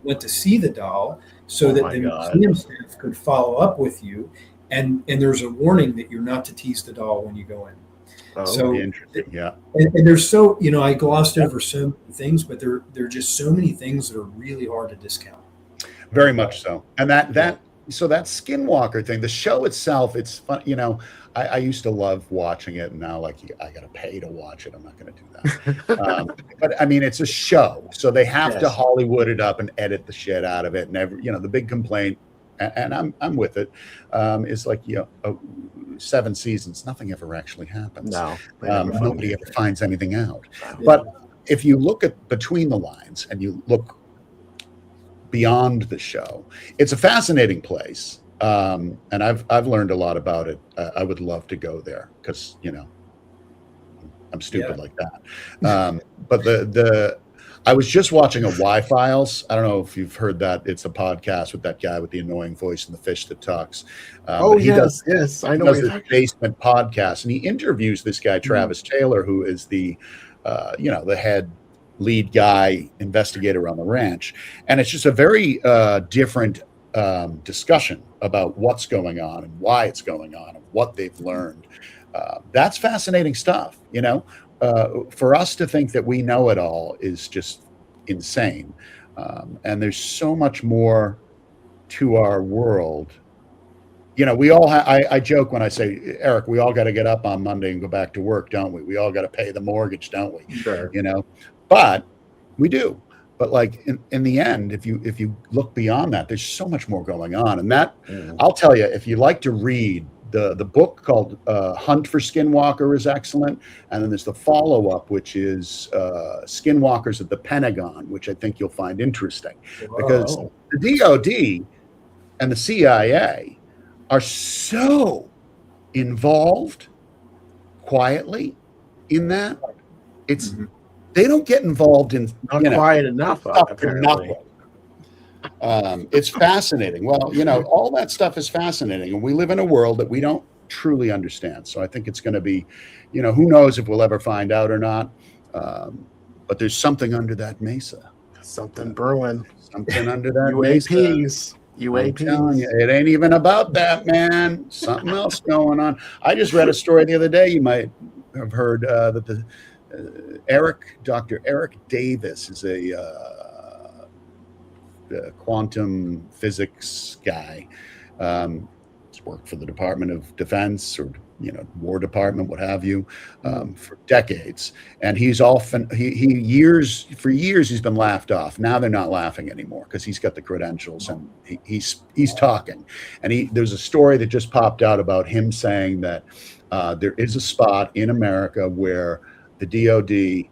went to see the doll, so that the museum staff could follow up with you, and there's a warning that you're not to tease the doll when you go in. Oh, So interesting. Yeah. and there's so, I glossed over so many things, but there are just so many things that are really hard to discount. Very much so. And that Skinwalker thing, the show itself, it's fun. I used to love watching it, and now I got to pay to watch it. I'm not going to do that. But I mean, it's a show, so they have to Hollywood it up and edit the shit out of it. And the big complaint, and I'm with it, is like 7 seasons, nothing ever actually happens. No, nobody ever finds anything out. But if you look at between the lines and you look beyond the show, it's a fascinating place. And I've learned a lot about it. I would love to go there because I'm stupid like that. But I was just watching a Y-Files. I don't know if you've heard that. It's a podcast with that guy with the annoying voice and the fish that talks. Yes, I know. He does this basement podcast, and he interviews this guy Travis Taylor, who is the the head lead guy investigator on the ranch, and it's just a very different discussion about what's going on and why it's going on and what they've learned. That's fascinating stuff. For us to think that we know it all is just insane. And there's so much more to our world. We all I joke when I say, Eric, we all got to get up on Monday and go back to work, don't we? We all got to pay the mortgage, don't we? Sure. But we do. But like in the end, if you look beyond that, there's so much more going on. And that I'll tell you, if you like to read, the book called Hunt for Skinwalker is excellent. And then there's the follow-up, which is Skinwalkers at the Pentagon, which I think you'll find interesting. Because the DOD and the CIA are so involved quietly in that. It's they don't get involved in not quiet enough. Apparently. It's fascinating. Well, all that stuff is fascinating, and we live in a world that we don't truly understand. So I think it's going to be, who knows if we'll ever find out or not. But there's something under that mesa. Something brewing. Something under that UAPs. I'm telling you, it ain't even about that, man. Something else going on. I just read a story the other day. You might have heard that the Dr. Eric Davis is a quantum physics guy. He's worked for the Department of Defense or War Department, what have you, for decades. And he's often for years he's been laughed off. Now they're not laughing anymore because he's got the credentials and he's talking. And there's a story that just popped out about him saying that there is a spot in America where the DOD,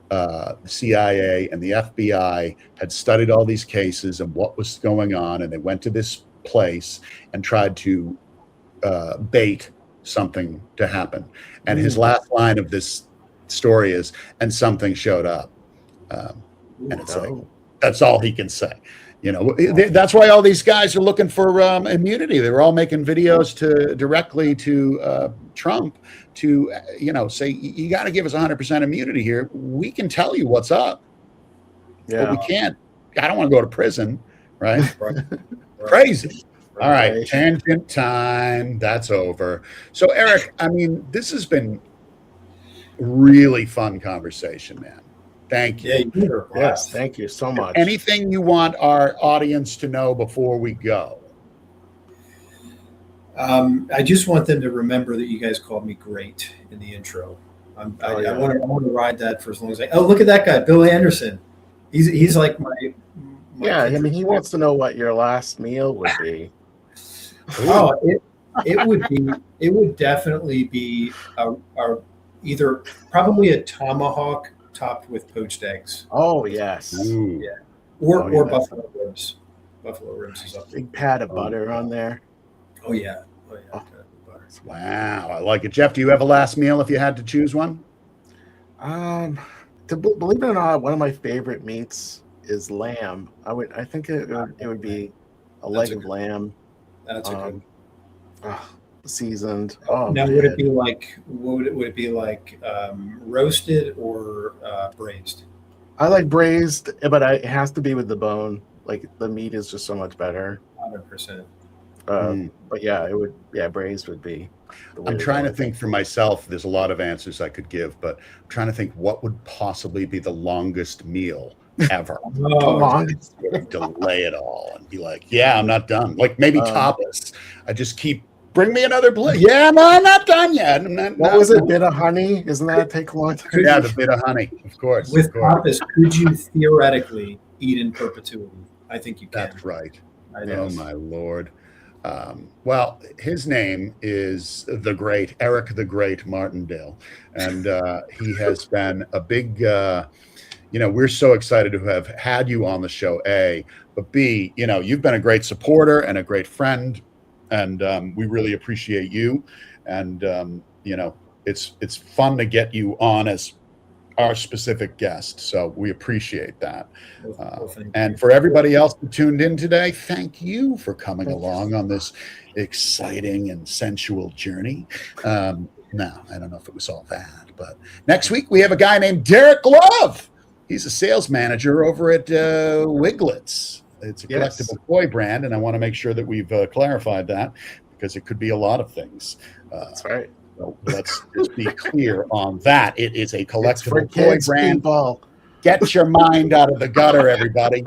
the CIA, and the FBI had studied all these cases and what was going on, and they went to this place and tried to bait something to happen. And his last line of this story is, "And something showed up." And it's like, that's all he can say. That's why all these guys are looking for immunity. They were all making videos directly to Trump to, say, you got to give us 100% immunity here. We can tell you what's up, but we can't. I don't want to go to prison, right? Crazy. All right, tangent time. That's over. So, Eric, I mean, this has been really fun conversation, man. Thank you. Yes, thank you so much. Anything you want our audience to know before we go? I just want them to remember that you guys called me great in the intro. I want to ride that for as long as I. Oh, look at that guy, Bill Anderson. He's like my yeah, I mean, he wants to know what your last meal would be. Oh, it would definitely be either probably a tomahawk topped with poached eggs. Oh yes. Ooh. Yeah. Or buffalo ribs. Buffalo ribs is up there. Big pat of butter on there. Oh yeah. Butter. Wow, I like it. Jeff, do you have a last meal if you had to choose one? Believe it or not, one of my favorite meats is lamb. I think it would be a leg of lamb. That's a good. Seasoned. Now, would it be like roasted or braised? I like braised, but it has to be with the bone. Like the meat is just so much better. 100%. But yeah, braised would be. I'm trying to think for myself. There's a lot of answers I could give, but I'm trying to think what would possibly be the longest meal ever. Longest. Delay it all and be like, yeah, I'm not done. Like maybe tapas. I just keep. Bring me another plate. Yeah, no, I'm not done yet. What was it? Bit of honey? Isn't that take a long time? Yeah, the bit of honey, of course. With tapas, could you theoretically eat in perpetuity? I think you can. That's right. Oh my Lord. Well, his name is the great Eric the Great Martindale, and he has been a big. We're so excited to have had you on the show. A, but B, you've been a great supporter and a great friend. And we really appreciate you, and it's fun to get you on as our specific guest. So we appreciate that. And for everybody else who tuned in today, thank you for coming along on this exciting and sensual journey. Now, I don't know if it was all that, but next week we have a guy named Derek Love. He's a sales manager over at Wiglets. It's a collectible toy brand, and I want to make sure that we've clarified that because it could be a lot of things. That's right. So let's just be clear on that. It is a collectible toy brand. People. Get your mind out of the gutter, everybody.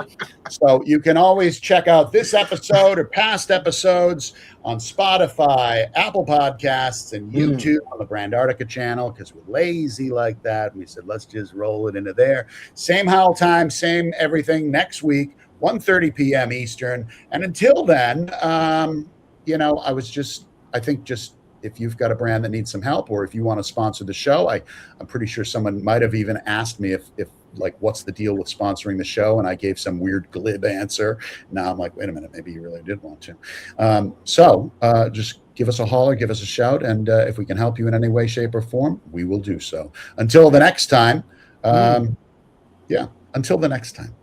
So you can always check out this episode or past episodes on Spotify, Apple Podcasts, and YouTube on the Brandartica channel because we're lazy like that. We said, let's just roll it into there. Same Howl time, same everything next week. 1:30 p.m. Eastern. And until then, I think if you've got a brand that needs some help or if you want to sponsor the show, I'm pretty sure someone might have even asked me if what's the deal with sponsoring the show? And I gave some weird glib answer. Now I'm like, wait a minute, maybe you really did want to. So just give us a holler, give us a shout. And if we can help you in any way, shape or form, we will do so. Until the next time. Until the next time.